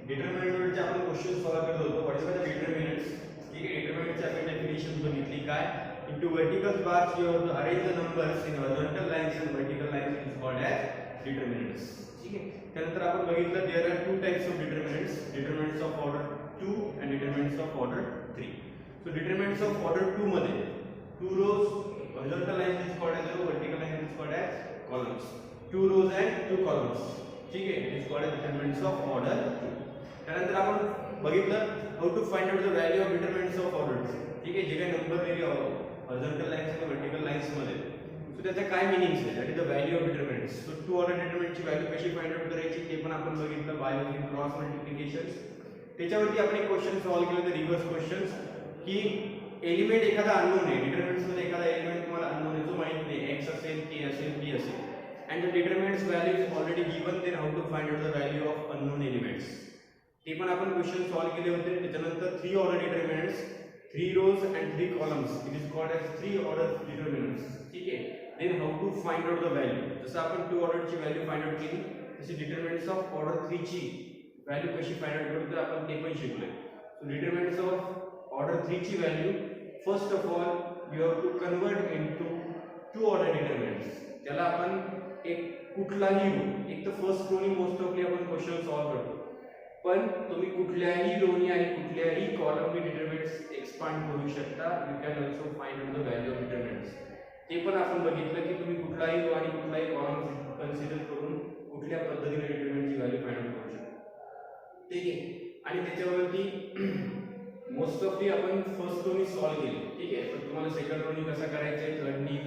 डिटर्मिनंटचे आपण question solve करत होतो. What is the determinants? ठीक आहे, डिटर्मिनंटची आपण डेफिनेशन बघितली काय. into vertical bars you have to arrange the numbers in horizontal lines and vertical lines is called as determinants. ठीक आहे. त्यानंतर आपण बघितलं there are two types of determinants, determinants of order 2 and determinants of order 3. so determinants of order 2 मध्ये two rows horizontal lines is called as row, vertical lines is called as columns. two rows and two columns. ठीक आहे, it is called as determinants of order 2. त्यानंतर आपण बघितलं how to find out the value of determinants of order 2. ठीक आहे, जे काही number दिले horizontal lines आणि vertical lines मध्ये, सो त्याचा काय मीनिंग्स आहे, that is the value of determinants. So two order डिटर्मिनंटची व्हॅल्यू कशी फाइंड आउट करायची ते पण आपण बघितलं बाय यूजिंग क्रॉस मल्टिप्लिकेशन्स. त्याच्यावरती आपण एक क्वेश्चन सॉल्व केलं, तर रिव्हर्स क्वेश्चन्स, की एलिमेंट एखादा अननोन आहे, डिटर्मिनंट्स मध्ये एखादा एलिमेंट तुम्हाला अननोन आहे, जो माहित नाही, x असेल, k असेल, p असेल, and the determinants value is already given, then how to find out the value of unknown elements. ते पण आपण क्वेश्चन सॉल्व केले होते. त्याच्यानंतर three order determinants, 3 rows and 3 columns, it is called as 3 order determinants. ठीक आहे. then how to find out the value, जसं आपण 2 order ची व्हॅल्यू फाइंड आउट केली, तशी determinants of order 3 ची व्हॅल्यू कशी फाइंड आउट करतो आपण ते पण शिकलोय. so determinants of order 3 ची value, first of all you have to convert into 2 order determinants. त्याला आपण एक कुठलाही रो, एक तर फर्स्ट रोनी मोस्ट ऑफली आपण क्वेश्चन सॉल्व करतो, पण तुम्ही कुठल्याही रोनी आणि कुठल्याही कॉलमनी डिटर्मिनंट्स एक्सपांड करू शकता. You can also find out the value of determinants. ते पण आपण बघितलं की तुम्ही कुठलाही रो आणि कुठलाही कॉलम कन्सिडर करून कुठल्या पद्धतीने डिटर्मिनंटची व्हॅल्यू फाइंड आउट करू शकता. ठीक आहे. आणि त्याच्यावरती मोस्ट ऑफली आपण फर्स्ट रोनी सॉल्व केली. ठीक आहे, पण तुम्हाला सेकंड रोनी कसं करायचं, थर्डनी,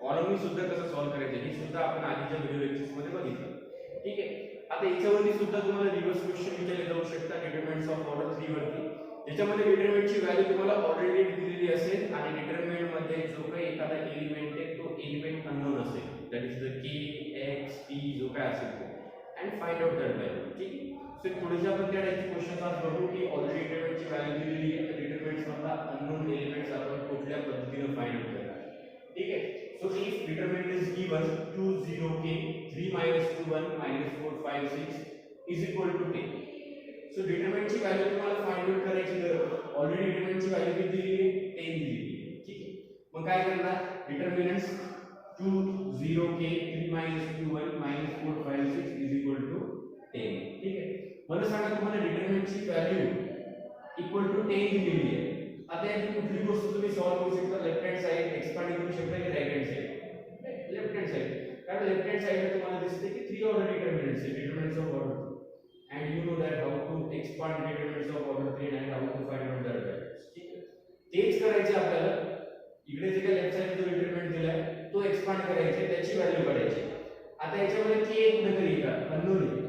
कॉलमनी सुद्धा कसं सॉल्व करायचं हे सुद्धा आपण आधीच्या व्हिडिओ लेक्चर्स मध्ये बघितलं. ठीक आहे. आता याच्यावरती सुद्धा तुम्हाला रिव्हर्स क्वेश्चन विचारले जाऊ शकतात डिटर्मिनंट्स ऑफ ऑर्डर 3 वरती. याच्यामध्ये डिटर्मिनंटची व्हॅल्यू तुम्हाला ऑलरेडी दिलेली असेल आणि डिटर्मिनंट मध्ये जो काही एखादा एलिमेंट आहे तो एलिमेंट अननोन असेल, that is the k, x, p जो काय असेल तो, and find out that value. ठीक आहे. सो थोडेसे आपण त्या टाइपचे क्वेश्चन्स आज बघू की ऑलरेडी डिटर्मिनंटची व्हॅल्यू दिलेली आहे, तर डिटर्मिनंट्स मधला अननोन एलिमेंट्स आपण कुठल्या पद्धतीने फाइंड आउट करणार. ठीक आहे. So if determinant is given 2 0 k 3 minus 2 1 minus 4 5 6 is equal to 10. So determinant ची व्हॅल्यू तुम्हाला फाइंड आउट करायची, तर ऑलरेडी डिटर्मिनंट ची व्हॅल्यू किती दिलेली आहे, 10 दिलेली आहे. ठीक आहे. मग काय करणार, determinants 2 0 k 3 minus 2 1 minus 4 5 6 is equal to 10. ठीक आहे. मला सांगा तुम्हाला डिटर्मिनंट ची व्हॅल्यू इक्वल टू 10 दिलेली आहे. आता याची कुठली गोष्ट तुम्ही सॉल्व करू शकता, लेफ्ट हँड साइड एक्सपांड करू शकता की right hand side, left hand side. कारण लेफ्ट हँड साइडला तुम्हाला दिसते की 3 ऑर्डर डिटर्मिनंट्स आहे, determinants of order 2, and you know that how to expand determinants of order 3 and how to find out their values. ठीक आहे. तेच करायचे आपल्याला. इकडे जे काही लेफ्ट साइड जो डिटर्मिनंट दिलाय तो एक्सपांड करायचे, त्याची व्हॅल्यू काढायची. आता याच्यामध्ये k एक कुठेतरी का अननोन आहे,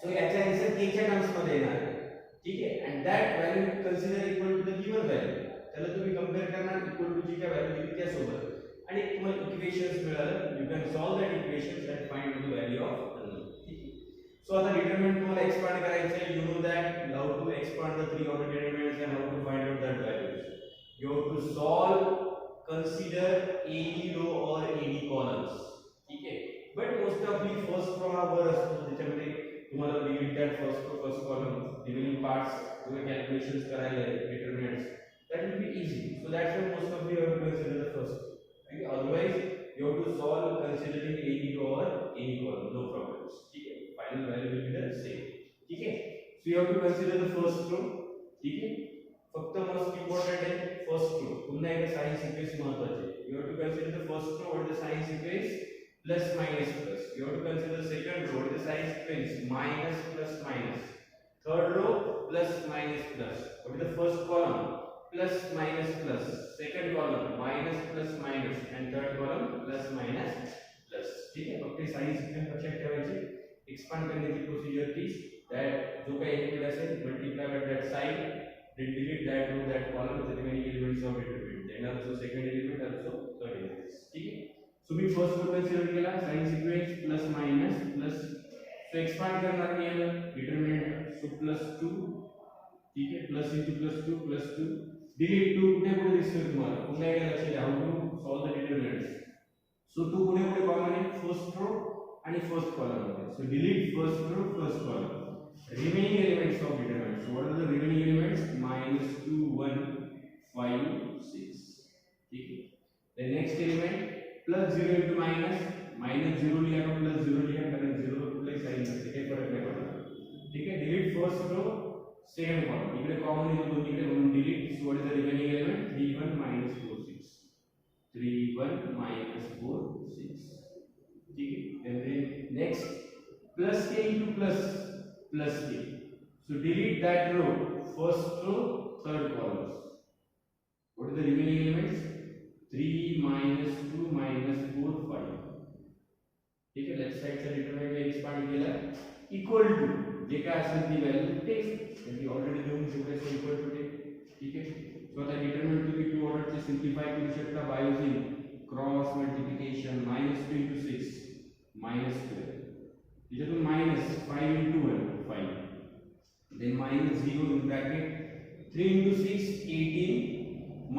सो याचा आन्सर k च्या टर्म्स मध्ये येणार आहे. ठीक आहे. And that value consider equal to the given value. त्याला तुम्ही कंपेअर करणार इक्वल टू जी काय व्हॅल्यू दिली त्यासोबत, आणि तुम्हाला इक्वेशन्स मिळालं. You can solve that equations and find the value of unknown. ठीक आहे. सो आता डिटर्मिनंट तुम्हाला एक्सपांड करायचं आहे. You know that how to expand the 3 order determinants and how to find out that values. You have to solve, consider any row or any columns. ठीक आहे. But most of the first row हा वर असतो, त्याच्यामध्ये तुम्हाला delete that first column, remaining parts तुम्ही calculations करायला determinants, that will be easy. So that's why most of you have to consider the first. Okay? Otherwise, you have to solve considering any row or any column, no problems. Okay? Final value will be the same. Okay? So you have to consider the first row. Okay? फक्त most important आहे first row. पुन्हा एकदा sign sequence महत्त्वाचे. You have to consider the first row with the sign sequence plus minus plus. You have to consider the second row with the sign sequence minus plus minus. Third row plus minus plus. What is the first column? Plus minus plus. Second column minus plus minus. And third column plus minus plus. ठीक है. फक्त sign sequence लक्षात ठेवायची. Expand करण्याची procedure तीच, that जो काही element असेल multiply by that sign, then delete that row, that column with the remaining elements of determinant. Then also second element, also third element. ठीक है. So we first row consider केला sin sequence plus minus plus. So expand करणार नाही आहे determinant, so plus 2. ठीक है. plus into plus 2 plus 2. delete 2 कुठे कुठे दिसतोय तुम्हाला, पुन्हा एकदा लक्ष द्या, how to solve the determinants. So 2 कुठे कुठे कॉमन आहे, फर्स्ट रो आणि फर्स्ट कॉलम मध्ये. So delete first row, first column. Remaining elements of what are the remaining elements? -2 1 5 6. ठीक है, the next element +0 into -0 लिया तो +0 लिया, कारण 0 प्लस साइन से काही फरक नाही पडणार. ठीक आहे, delete first row second column, इकडे कॉमन येतो दोन इकडे म्हणून delete. So what is the remaining element? 3 1 -4 6. 3 1 -4 6. ठीक है, then next plus k into plus k. So delete that row, first row, third columns. What are the remaining elements? 3 -2 -4 5. ठीक है, left side से डिटरमिनेंट में एक्सपांड केला equal to जे काय असेल ती व्हॅल्यू टेक. त्यांनी ऑलरेडी देऊन ठेवले, सो इक्वल टू टेक. ठीक है, सो आता डिटरमिनेंट तुम्ही टू ऑर्डर चे सिंपलीफाई करू शकता by using cross multiplication. -2 into 6 -12. इधर -5 into 1 5. Then -0 in bracket 3 into 6 18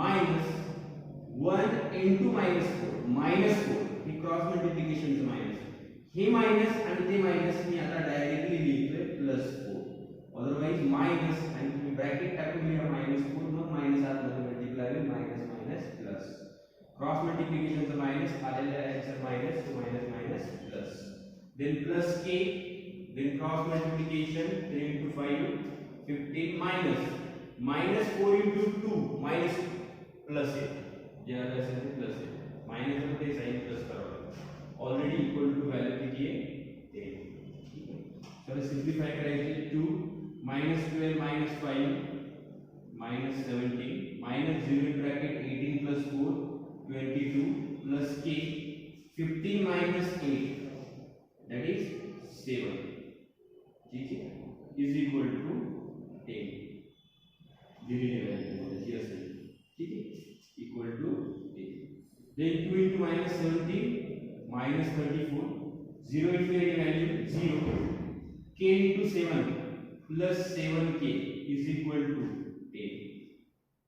minus 1 into -4 -4. He cross multiplication चे माइनस, हे माइनस आणि ते माइनस मी आता डायरेक्टली लिहितोय +4. अदरवाइज माइनस आणि तुम्ही ब्रॅकेट टाकून लिहा -4, मग माइनस आत मध्ये मल्टिप्लाय होईल minus minus plus. Cross multiplication चा माइनस आलेला आन्सर माइनस, तो minus minus plus. then plus k, then cross multiplication 3 into 5 15 minus 4 into 2 minus plus a, जे आला असेल ते प्लस आहे, माइनस मध्ये साइन प्लस करावं लागेल. ऑलरेडी इक्वल टू व्हॅल्यू किती आहे 10. ठीक आहे, चला सिंपलीफाय करायचे. 2 -12 -5 -17 -0 in bracket 18 plus 4 22 plus k 15 minus 8 that is 7. ठीक है, is equal to 10. दिलेली व्हॅल्यू जी असेल, ठीक आहे, equal to 10. then 2 into -17 -34. 0 into any value 0. k into 7 plus 7k is equal to 10.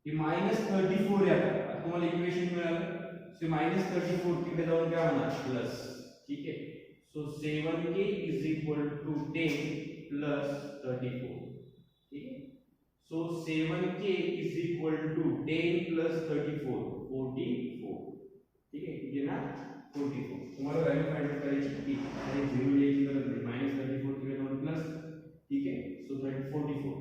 हे -34 आहे. आता तुम्हाला इक्वेशन मिळालं, सो -34 तिकडे जाऊन काय होणार प्लस. ठीक आहे, so 7k is equal to 10 plus 34. ठीक है, so 7k is equal to 10 plus 34 44. ठीक है, ये ना 44. तुम्हारा वैल्यू फाइंड आउट करायची की आणि 0 लिहायची गरज नाही. -34 तिकडे जाऊन प्लस. ठीक है, so 44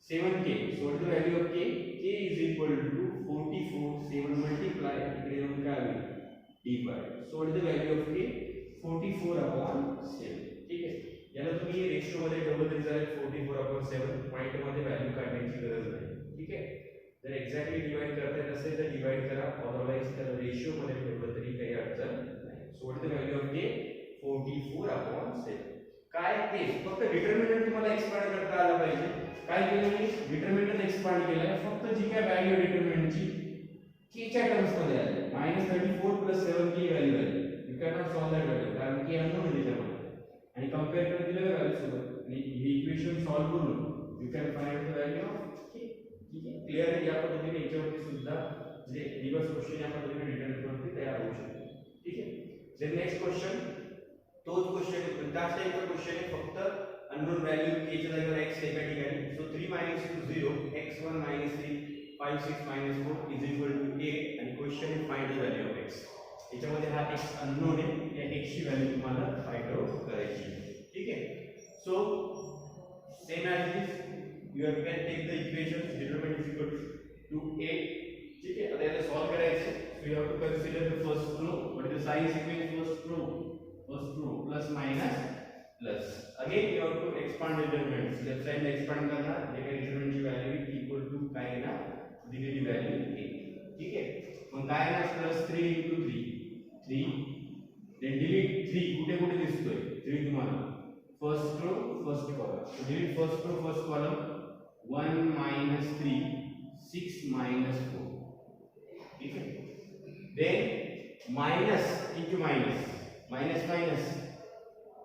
7k. so what is the value of k? K is equal to 44. 7 multiply इकडे जाऊन काय होईल divide. so what is the value of k? 44/7. ठीक आहे, याला तुम्ही रेशिओ मध्ये ठेवलं तरी चालेल. 44/7 पॉइंट मध्ये व्हॅल्यू काढण्याची गरज नाही. ठीक आहे, जर एक्झॅक्टली डिवाइड करता येत असेल तर डिवाइड करा, अदरवाइज त्याला रेशिओ मध्ये ठेवलं तरी काही अडचण नाही. So what is the value of के? 44/7. काय ते फक्त डिटरमिनंट तुम्हाला एक्सपांड करता आला पाहिजे. काय केलं मी? डिटरमिनंट एक्सपांड केलाय, फक्त जी काय व्हॅल्यू डिटरमिनंटची के च्या टर्म्स मध्ये आली. -34 + 7k व्हॅल्यू आली. You cannot solve that value कारण की अननोन आहे त्याच्यामध्ये, आणि कंपेअर करत दिलेल्या व्हॅल्यू सोबत आणि ही इक्वेशन सॉल्व करून you can find the value of के. ठीक आहे, क्लिअर आहे. या पद्धतीने याच्यावरती सुद्धा जे रिव्हर्स क्वेश्चन या पद्धतीने डिटरमिन वरती तयार होऊ शकतो. ठीक आहे, देन नेक्स्ट क्वेश्चन तोच क्वेश्चन आहे, त्याच टाइपचा क्वेश्चन आहे, फक्त अननोन व्हॅल्यू के च्या जागेवर x एका ठिकाणी. सो 3 - 0 x1 - 3 5 6 - 4 is equal to 8 आणि question is find the value of x. याच्यामध्ये हा x अननोन आहे, या x ची व्हॅल्यू तुम्हाला फाइंड आउट करायची आहे. ठीक आहे, so same as this you can take the equation determinant is equal to 8. ठीक आहे, आता याला सॉल्व करायचं. So you have to consider the first row. What is the sign sequence? First row plus minus plus. Again you have to expand determinant. Left साइडला expand करणार, जे काही डिटरमिनंटची value equal to काय येणार दिलेली व्हॅल्यू 8. ठीक आहे, मग काय येणार +3 * 3 then delete 3 कुठे कुठे दिसतोय 3 तुम्हाला first row first column. delete first row first column 1 - 3 6 - 4. ठीक है, then minus into minus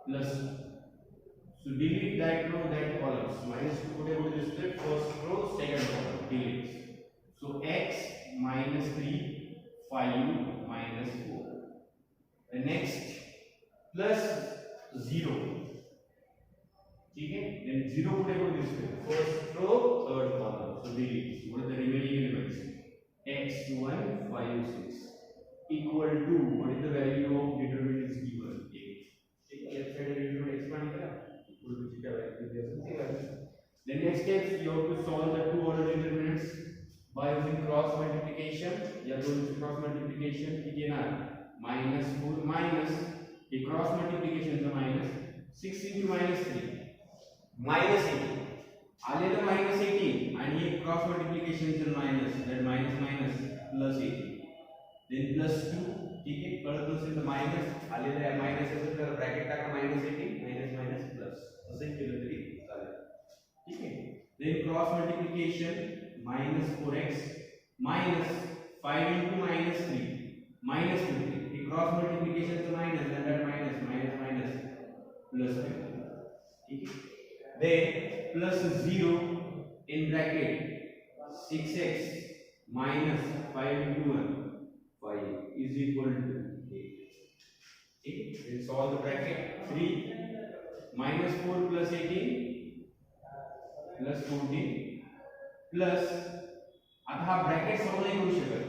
plus. so delete that row that columns. -2 कुठे कुठे दिसतोय first row second column delete. so x -3 5 - 4. the next plus 0. ठीक है, and 0 कुठे कुठे दिसतोय first row, third column. So delete. What are the remaining elements? x1 5 6 equal to what is the value of determinant is given 8. left side element expand करा, equal to जी क्या value दी असेल ती value. The next step you have to solve the two order determinants by using cross multiplication. या दोन cross multiplication किती येणार -4 minus हे cross multiplication चा minus 6 into -3 -18 आलेलं -18 आणि हे क्रॉस मल्टिप्लिकेशन चं मायनस दॅट मायनस +18 देन +2 ठीक आहे कळत असेल तर मायनस आलेलं आहे मायनस असेल तर ब्रॅकेट टाका -18 मायनस प्लस असं केलं तरी चालेल ठीक आहे then cross multiplication -4x minus 5 into -3 -15 हे क्रॉस मल्टिप्लिकेशन चं मायनस दॅट मायनस +15 ठीक आहे then plus 0 in bracket 6x minus 5 into 1 5 is equal to 8 okay then solve the bracket 3 minus 4 plus 18 plus 14 plus आता हा ब्रॅकेट सॉल्व नाही करू शकत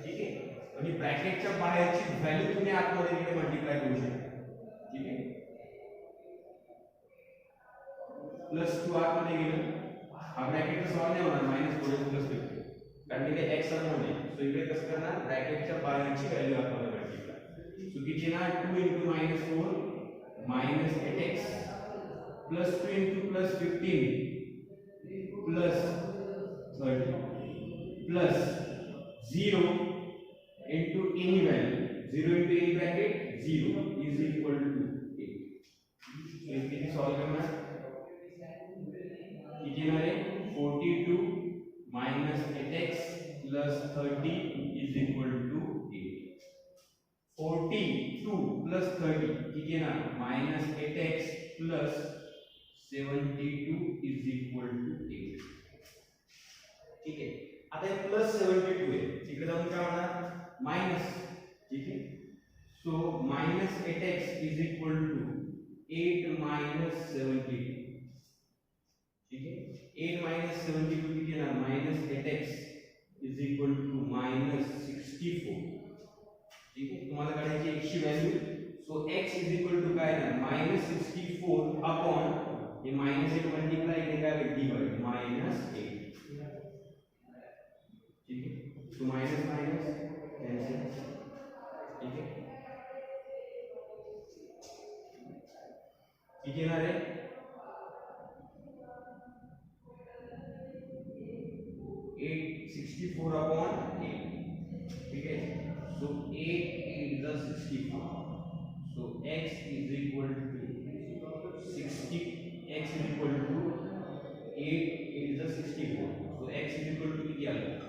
ठीक आहे म्हणजे ब्रॅकेटच्या बाहेरची व्हॅल्यू तुम्ही आतमध्ये इकडे मल्टिप्लाय करू शकता ठीक आहे +2 आतमध्ये गेलं हा ब्रॅकेट सॉल्व नाही होणार -4 +15 कारण इथे x अननोन आहे सो इकडे कसं करणार ब्रॅकेटच्या बाहेरची व्हॅल्यू आतमध्ये मल्टिप्लाय सो किती येणार 2 into -4 -8x +2 into +15 +30 plus 0 into any value 0 into any bracket 0 is equal to 8 so इथे सॉल्व करणार किती येणार आहे 42 minus 8x plus 30 is equal to 8 42 plus 30 किती येणार -8x plus 72 is equal to 8 ठीक आहे आता हे +72 आहे तिकडे जाऊन काय होणार मायनस ठीक आहे सो -8x is equal to 8 minus 72 ठीक है 8 minus 72 किती येणार -8x is equal to -64 ठीक है तुम्हाला काढायची x ची value so x is equal to काय येणार -64 अपॉन हे -8 मल्टिप्लाय इकडे काय होईल डिवाइड -8 ठीक है सो माइनस कैंसिल ठीक है किती येणार आहे 64 upon 8 ठीक है so 8 is the 64 so x is equal to 60 x is equal to 8 is the 64 so x is equal to किती आलं